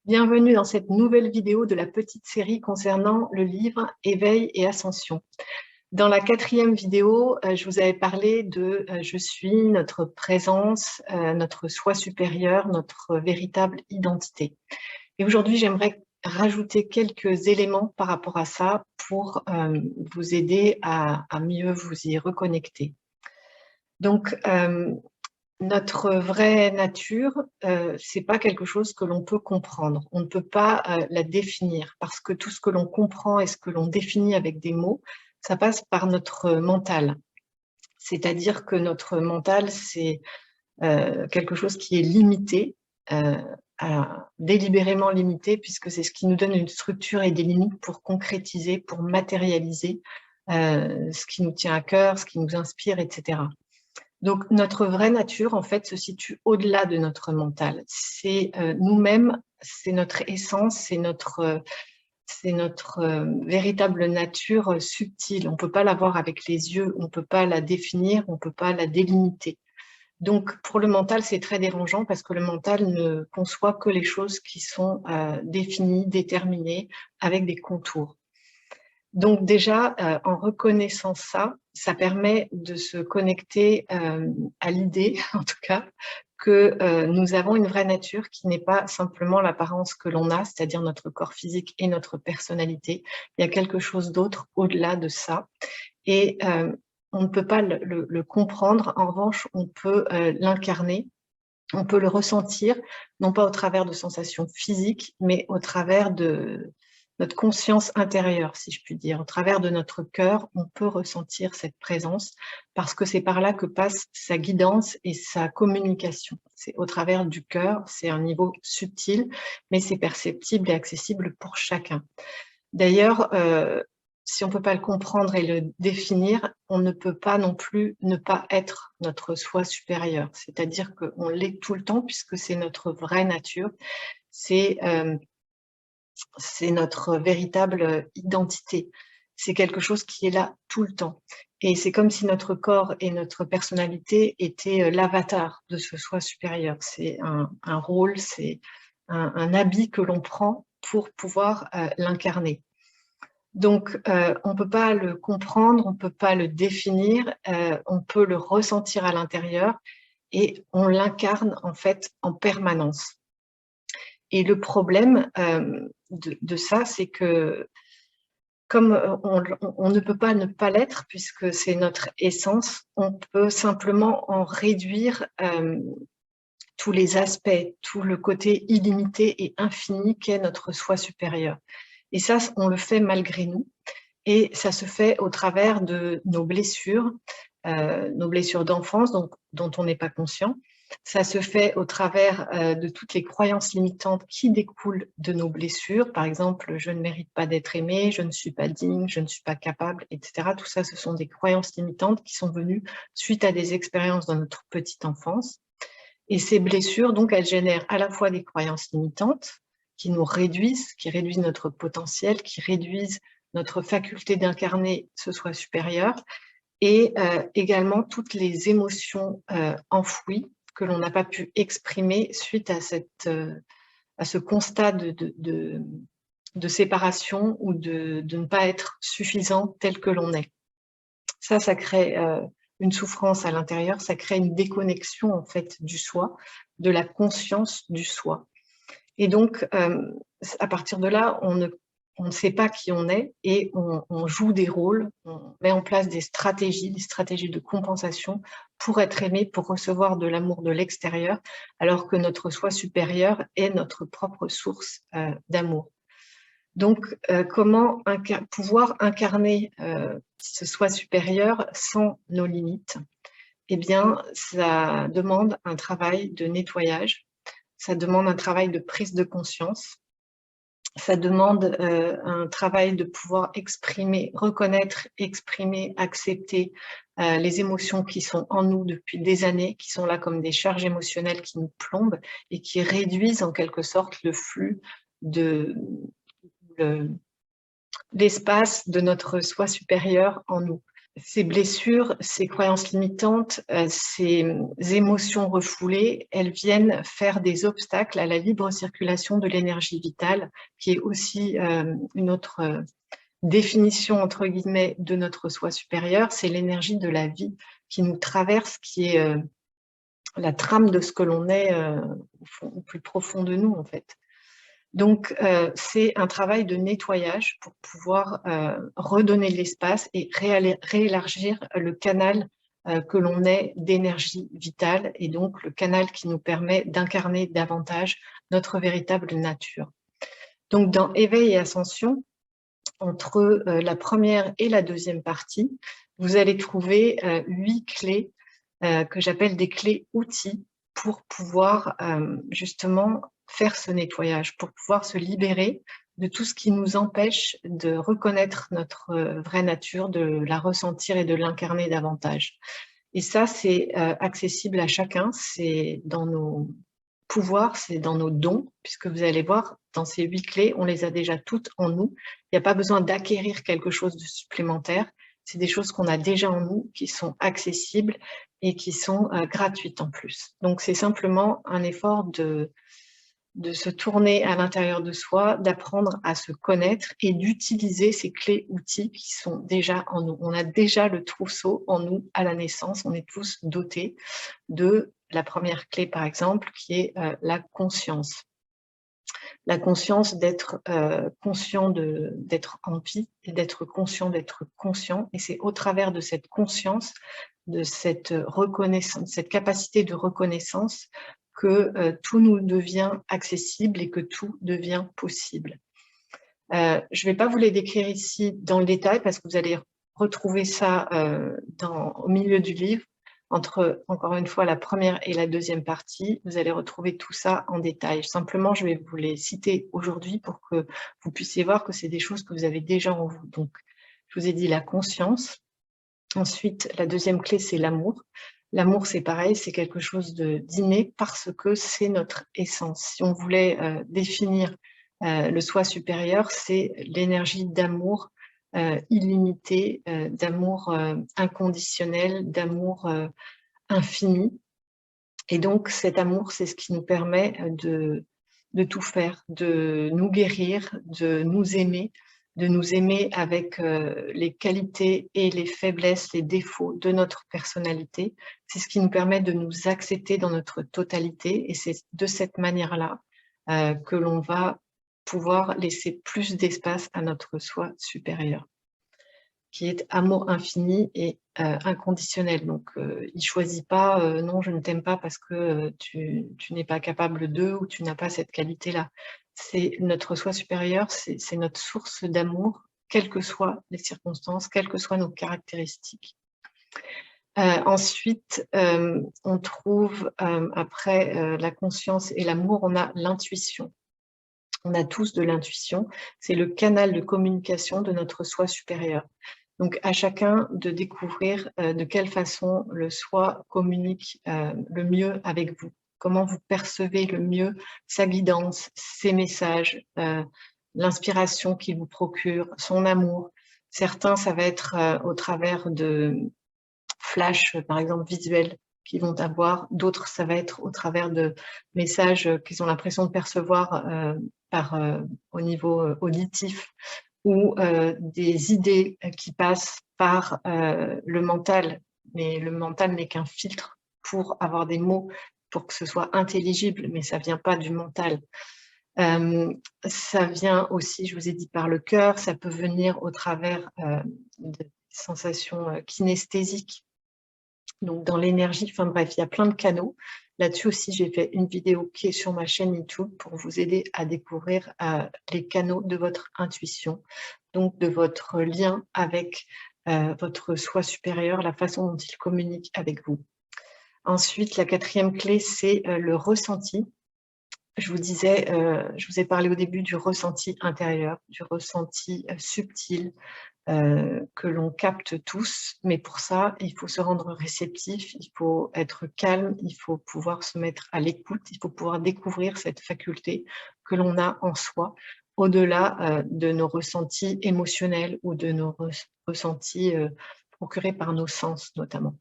Bienvenue dans cette nouvelle vidéo de la petite série concernant le livre Éveil et Ascension. Dans la 4e vidéo, je vous avais parlé de je suis, notre présence, notre soi supérieur, notre véritable identité. Et aujourd'hui, j'aimerais rajouter quelques éléments par rapport à ça pour vous aider à mieux vous y reconnecter. Donc, notre vraie nature, c'est pas quelque chose que l'on peut comprendre. On ne peut pas la définir parce que tout ce que l'on comprend et ce que l'on définit avec des mots, ça passe par notre mental. C'est-à-dire que notre mental, c'est quelque chose qui est limité, délibérément limité, puisque c'est ce qui nous donne une structure et des limites pour concrétiser, pour matérialiser ce qui nous tient à cœur, ce qui nous inspire, etc. Donc, notre vraie nature, en fait, se situe au-delà de notre mental. C'est nous-mêmes, c'est notre essence, c'est notre véritable nature subtile. On ne peut pas la voir avec les yeux, on ne peut pas la définir, on ne peut pas la délimiter. Donc, pour le mental, c'est très dérangeant parce que le mental ne conçoit que les choses qui sont définies, déterminées, avec des contours. Donc déjà, en reconnaissant ça, ça permet de se connecter à l'idée, en tout cas, que nous avons une vraie nature qui n'est pas simplement l'apparence que l'on a, c'est-à-dire notre corps physique et notre personnalité. Il y a quelque chose d'autre au-delà de ça. Et on ne peut pas le comprendre. En revanche, on peut l'incarner. On peut le ressentir, non pas au travers de sensations physiques, mais au travers de notre conscience intérieure, si je puis dire. Au travers de notre cœur, on peut ressentir cette présence parce que c'est par là que passe sa guidance et sa communication. C'est au travers du cœur, c'est un niveau subtil, mais c'est perceptible et accessible pour chacun. D'ailleurs, si on ne peut pas le comprendre et le définir, on ne peut pas non plus ne pas être notre soi supérieur. C'est-à-dire qu'on l'est tout le temps puisque c'est notre vraie nature, c'est notre véritable identité. C'est quelque chose qui est là tout le temps. Et c'est comme si notre corps et notre personnalité étaient l'avatar de ce soi supérieur. C'est un rôle, c'est un habit que l'on prend pour pouvoir l'incarner. Donc, on ne peut pas le comprendre, on ne peut pas le définir, on peut le ressentir à l'intérieur et on l'incarne en fait en permanence. Et le problème de ça, c'est que comme on ne peut pas ne pas l'être puisque c'est notre essence, on peut simplement en réduire tous les aspects, tout le côté illimité et infini qu'est notre soi supérieur. Et ça, on le fait malgré nous. Et ça se fait au travers de nos blessures d'enfance dont on n'est pas conscient. Ça se fait au travers de toutes les croyances limitantes qui découlent de nos blessures. Par exemple, je ne mérite pas d'être aimé, je ne suis pas digne, je ne suis pas capable, etc. Tout ça, ce sont des croyances limitantes qui sont venues suite à des expériences dans notre petite enfance. Et ces blessures, donc, elles génèrent à la fois des croyances limitantes qui nous réduisent, qui réduisent notre potentiel, qui réduisent notre faculté d'incarner ce soi supérieur, et également toutes les émotions enfouies que l'on n'a pas pu exprimer suite à ce constat de séparation ou de ne pas être suffisant tel que l'on est. Ça crée une souffrance à l'intérieur, ça crée une déconnexion en fait du soi, de la conscience du soi. Et donc, à partir de là, on ne sait pas qui on est et on joue des rôles, on met en place des stratégies de compensation pour être aimé, pour recevoir de l'amour de l'extérieur, alors que notre soi supérieur est notre propre source d'amour. Donc, comment pouvoir incarner ce soi supérieur sans nos limites? Eh bien, ça demande un travail de nettoyage, ça demande un travail de prise de conscience, ça demande un travail de pouvoir exprimer, reconnaître, exprimer, accepter les émotions qui sont en nous depuis des années, qui sont là comme des charges émotionnelles qui nous plombent et qui réduisent en quelque sorte le flux l'espace de notre soi supérieur en nous. ces blessures, ces croyances limitantes, ces émotions refoulées, elles viennent faire des obstacles à la libre circulation de l'énergie vitale, qui est aussi une autre définition, entre guillemets, de notre soi supérieur. C'est l'énergie de la vie qui nous traverse, qui est la trame de ce que l'on est au plus profond de nous, en fait. Donc, c'est un travail de nettoyage pour pouvoir redonner de l'espace et réélargir le canal que l'on est d'énergie vitale et donc le canal qui nous permet d'incarner davantage notre véritable nature. Donc, dans Éveil et Ascension, entre la première et la deuxième partie, vous allez trouver 8 clés que j'appelle des clés outils pour pouvoir justement faire ce nettoyage, pour pouvoir se libérer de tout ce qui nous empêche de reconnaître notre vraie nature, de la ressentir et de l'incarner davantage. Et ça, c'est accessible à chacun, c'est dans nos pouvoirs, c'est dans nos dons, puisque vous allez voir, dans ces 8 clés, on les a déjà toutes en nous. Il n'y a pas besoin d'acquérir quelque chose de supplémentaire. C'est des choses qu'on a déjà en nous, qui sont accessibles et qui sont gratuites en plus. Donc, c'est simplement un effort de se tourner à l'intérieur de soi, d'apprendre à se connaître et d'utiliser ces clés outils qui sont déjà en nous. On a déjà le trousseau en nous à la naissance, on est tous dotés de la première clé, par exemple, qui est la conscience. La conscience d'être conscient d'être en vie et d'être conscient d'être conscient. Et c'est au travers de cette conscience, de cette reconnaissance, cette capacité de reconnaissance que tout nous devient accessible et que tout devient possible. Je ne vais pas vous les décrire ici dans le détail parce que vous allez retrouver ça au milieu du livre. Entre, encore une fois, la première et la deuxième partie, vous allez retrouver tout ça en détail. Simplement, je vais vous les citer aujourd'hui pour que vous puissiez voir que c'est des choses que vous avez déjà en vous. Donc, je vous ai dit la conscience. Ensuite, la deuxième clé, c'est l'amour. L'amour, c'est pareil, c'est quelque chose d'inné parce que c'est notre essence. Si on voulait définir le soi supérieur, c'est l'énergie d'amour illimité, d'amour inconditionnel, d'amour infini. Et donc, cet amour, c'est ce qui nous permet de tout faire, de nous guérir, de nous aimer avec les qualités et les faiblesses, les défauts de notre personnalité. C'est ce qui nous permet de nous accepter dans notre totalité et c'est de cette manière-là que l'on va pouvoir laisser plus d'espace à notre soi supérieur, qui est amour infini et inconditionnel. Donc, il ne choisit pas non, je ne t'aime pas parce que tu n'es pas capable de ou tu n'as pas cette qualité-là. C'est notre soi supérieur, c'est notre source d'amour, quelles que soient les circonstances, quelles que soient nos caractéristiques. Ensuite, on trouve, après la conscience et l'amour, on a l'intuition. On a tous de l'intuition, c'est le canal de communication de notre soi supérieur. Donc, à chacun de découvrir de quelle façon le soi communique le mieux avec vous. Comment vous percevez le mieux sa guidance, ses messages, l'inspiration qu'il vous procure, son amour. Certains, ça va être au travers de flash, par exemple, visuels qu'ils vont avoir. D'autres, ça va être au travers de messages qu'ils ont l'impression de percevoir au niveau auditif ou des idées qui passent par le mental. Mais le mental n'est qu'un filtre pour avoir des mots, pour que ce soit intelligible, mais ça ne vient pas du mental. Ça vient aussi, je vous ai dit, par le cœur, ça peut venir au travers de sensations kinesthésiques, donc dans l'énergie, enfin bref, il y a plein de canaux. Là-dessus aussi, j'ai fait une vidéo qui est sur ma chaîne YouTube pour vous aider à découvrir les canaux de votre intuition, donc de votre lien avec votre soi supérieur, la façon dont il communique avec vous. Ensuite, la quatrième clé, c'est le ressenti. Je vous disais, je vous ai parlé au début du ressenti intérieur, du ressenti subtil, que l'on capte tous, mais pour ça, il faut se rendre réceptif, il faut être calme, il faut pouvoir se mettre à l'écoute, il faut pouvoir découvrir cette faculté que l'on a en soi, au-delà de nos ressentis émotionnels ou de nos ressentis procurés par nos sens notamment.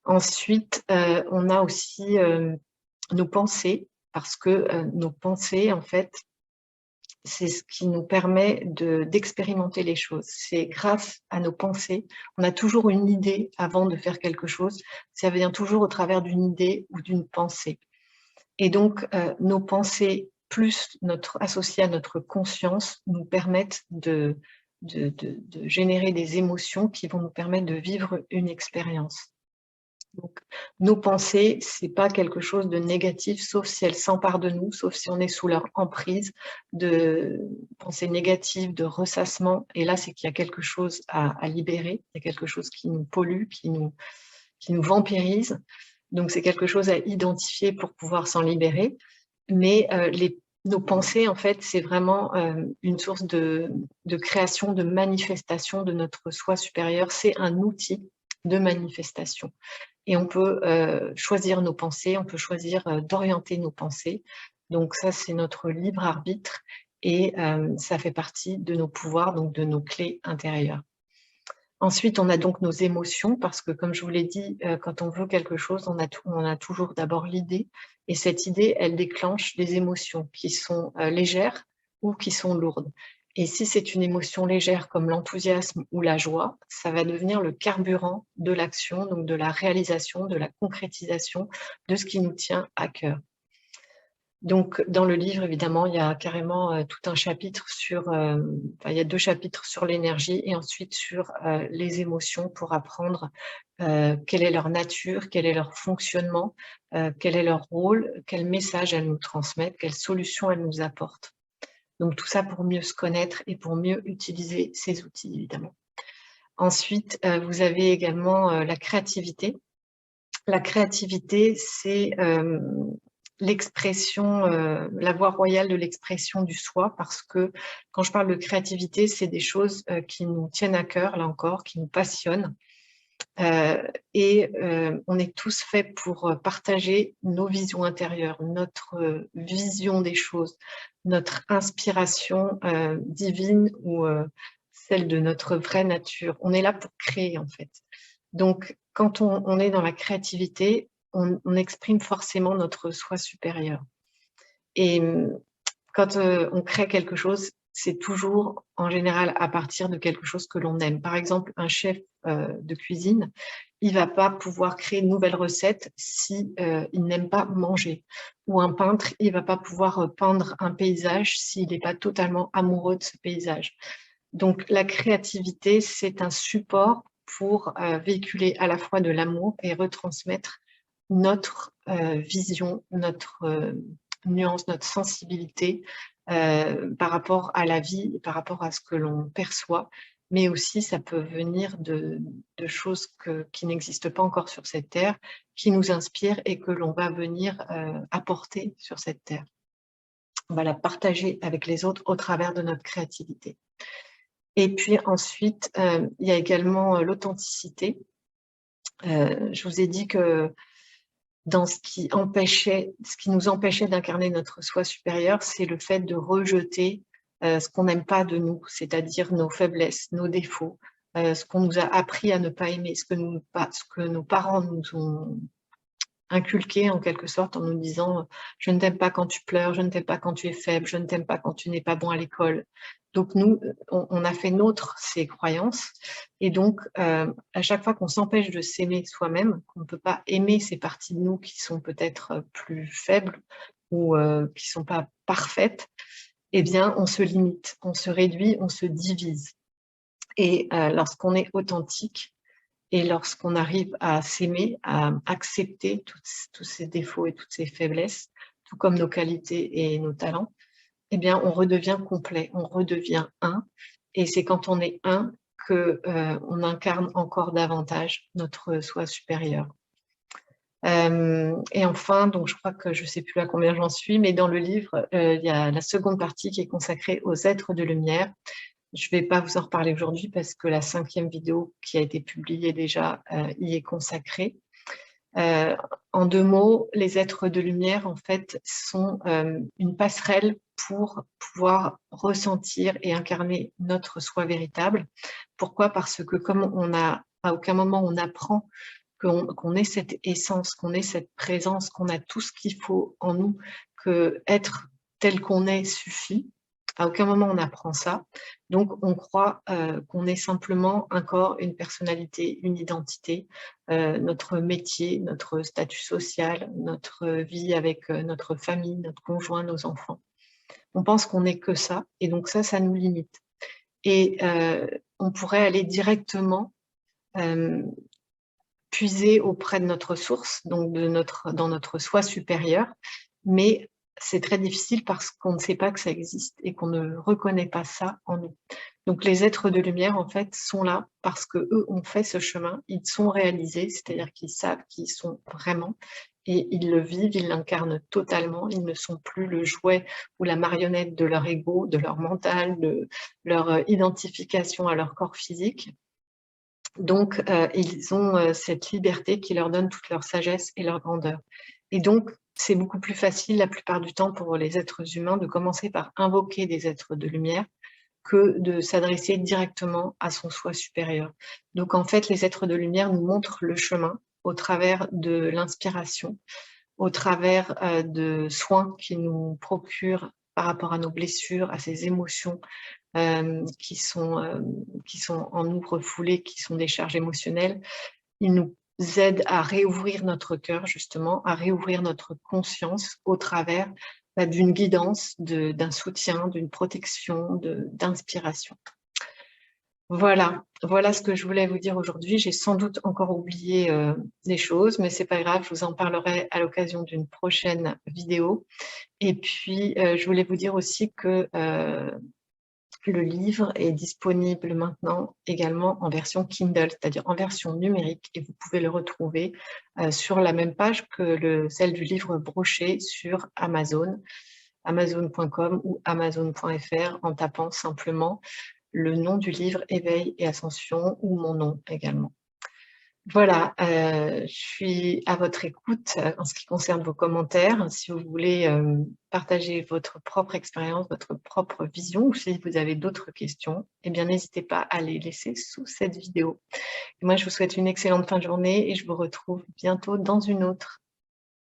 Ensuite, on a aussi nos pensées, parce que nos pensées, en fait, c'est ce qui nous permet d'expérimenter les choses. C'est grâce à nos pensées, on a toujours une idée avant de faire quelque chose, ça vient toujours au travers d'une idée ou d'une pensée. Et donc, nos pensées, plus associées à notre conscience, nous permettent de générer des émotions qui vont nous permettre de vivre une expérience. Donc, nos pensées, ce n'est pas quelque chose de négatif, sauf si elles s'emparent de nous, sauf si on est sous leur emprise de pensées négatives, de ressassement. Et là, c'est qu'il y a quelque chose à libérer, il y a quelque chose qui nous pollue, qui nous vampirise. Donc, c'est quelque chose à identifier pour pouvoir s'en libérer. Mais nos pensées, en fait, c'est vraiment une source de création, de manifestation de notre soi supérieur. C'est un outil de manifestation. Et on peut choisir nos pensées, on peut choisir d'orienter nos pensées. Donc ça, c'est notre libre arbitre et ça fait partie de nos pouvoirs, donc de nos clés intérieures. Ensuite, on a donc nos émotions parce que, comme je vous l'ai dit, quand on veut quelque chose, on a toujours d'abord l'idée. Et cette idée, elle déclenche des émotions qui sont légères ou qui sont lourdes. Et si c'est une émotion légère comme l'enthousiasme ou la joie, ça va devenir le carburant de l'action, donc de la réalisation, de la concrétisation de ce qui nous tient à cœur. Donc, dans le livre, évidemment, il y a carrément tout un chapitre sur, il y a 2 chapitres sur l'énergie et ensuite sur les émotions pour apprendre quelle est leur nature, quel est leur fonctionnement, quel est leur rôle, quel message elles nous transmettent, quelles solutions elles nous apportent. Donc, tout ça pour mieux se connaître et pour mieux utiliser ces outils, évidemment. Ensuite, vous avez également la créativité. La créativité, c'est l'expression, la voie royale de l'expression du soi, parce que quand je parle de créativité, c'est des choses qui nous tiennent à cœur, là encore, qui nous passionnent. Et on est tous faits pour partager nos visions intérieures, notre vision des choses, notre inspiration divine ou celle de notre vraie nature. On est là pour créer, en fait. Donc, quand on est dans la créativité, on exprime forcément notre soi supérieur. Et quand on crée quelque chose, c'est toujours en général à partir de quelque chose que l'on aime. Par exemple, un chef de cuisine, il ne va pas pouvoir créer une nouvelle recette si il n'aime pas manger. Ou un peintre, il ne va pas pouvoir peindre un paysage s'il n'est pas totalement amoureux de ce paysage. Donc la créativité, c'est un support pour véhiculer à la fois de l'amour et retransmettre notre vision, notre nuance, notre sensibilité par rapport à la vie, par rapport à ce que l'on perçoit, mais aussi ça peut venir de choses qui n'existent pas encore sur cette terre, qui nous inspirent et que l'on va venir apporter sur cette terre. On va la partager avec les autres au travers de notre créativité. Et puis ensuite, il y a également l'authenticité. Je vous ai dit que dans ce qui nous empêchait d'incarner notre soi supérieur, c'est le fait de rejeter ce qu'on n'aime pas de nous, c'est-à-dire nos faiblesses, nos défauts, ce qu'on nous a appris à ne pas aimer, ce que nos parents nous ont inculqué en quelque sorte en nous disant « je ne t'aime pas quand tu pleures, je ne t'aime pas quand tu es faible, je ne t'aime pas quand tu n'es pas bon à l'école ». Donc nous, on a fait nôtre ces croyances et donc à chaque fois qu'on s'empêche de s'aimer soi-même, qu'on ne peut pas aimer ces parties de nous qui sont peut-être plus faibles ou qui ne sont pas parfaites, eh bien on se limite, on se réduit, on se divise. Et lorsqu'on est authentique, et lorsqu'on arrive à s'aimer, à accepter tous ces défauts et toutes ces faiblesses, tout comme nos qualités et nos talents, eh bien, on redevient complet, on redevient un. Et c'est quand on est un qu'on incarne encore davantage notre soi supérieur. Et enfin, donc je crois que je ne sais plus à combien j'en suis, mais dans le livre, il y a la seconde partie qui est consacrée aux êtres de lumière. Je ne vais pas vous en reparler aujourd'hui parce que la 5e vidéo qui a été publiée déjà y est consacrée. En 2 mots, les êtres de lumière, en fait, sont une passerelle pour pouvoir ressentir et incarner notre soi véritable. Pourquoi? Parce que comme à aucun moment on apprend qu'on ait cette essence, qu'on ait cette présence, qu'on a tout ce qu'il faut en nous, qu'être tel qu'on est suffit. À aucun moment on apprend ça. Donc on croit qu'on est simplement un corps, une personnalité, une identité, notre métier, notre statut social, notre vie avec notre famille, notre conjoint, nos enfants. On pense qu'on n'est que ça, et donc ça nous limite. Et on pourrait aller directement puiser auprès de notre source, donc dans notre soi supérieur, mais c'est très difficile parce qu'on ne sait pas que ça existe et qu'on ne reconnaît pas ça en nous. Donc les êtres de lumière, en fait, sont là parce qu'eux ont fait ce chemin, ils sont réalisés, c'est-à-dire qu'ils savent qui ils sont vraiment, et ils le vivent, ils l'incarnent totalement, ils ne sont plus le jouet ou la marionnette de leur ego, de leur mental, de leur identification à leur corps physique. Donc, ils ont cette liberté qui leur donne toute leur sagesse et leur grandeur. Et donc, c'est beaucoup plus facile la plupart du temps pour les êtres humains de commencer par invoquer des êtres de lumière que de s'adresser directement à son soi supérieur. Donc, en fait, les êtres de lumière nous montrent le chemin au travers de l'inspiration, au travers de soins qu'ils nous procurent par rapport à nos blessures, à ces émotions, qui sont en nous refoulées, qui sont des charges émotionnelles. Ils nous aident à réouvrir notre cœur, justement, à réouvrir notre conscience au travers d'une guidance, d'un soutien, d'une protection, d'inspiration. Voilà, voilà ce que je voulais vous dire aujourd'hui. J'ai sans doute encore oublié des choses, mais c'est pas grave, je vous en parlerai à l'occasion d'une prochaine vidéo. Et puis, je voulais vous dire aussi que le livre est disponible maintenant également en version Kindle, c'est-à-dire en version numérique, et vous pouvez le retrouver sur la même page que celle du livre broché sur Amazon, amazon.com ou amazon.fr, en tapant simplement le nom du livre Éveil et Ascension ou mon nom également. Voilà, je suis à votre écoute en ce qui concerne vos commentaires. Si vous voulez partager votre propre expérience, votre propre vision, ou si vous avez d'autres questions, eh bien n'hésitez pas à les laisser sous cette vidéo. Et moi, je vous souhaite une excellente fin de journée et je vous retrouve bientôt dans une autre.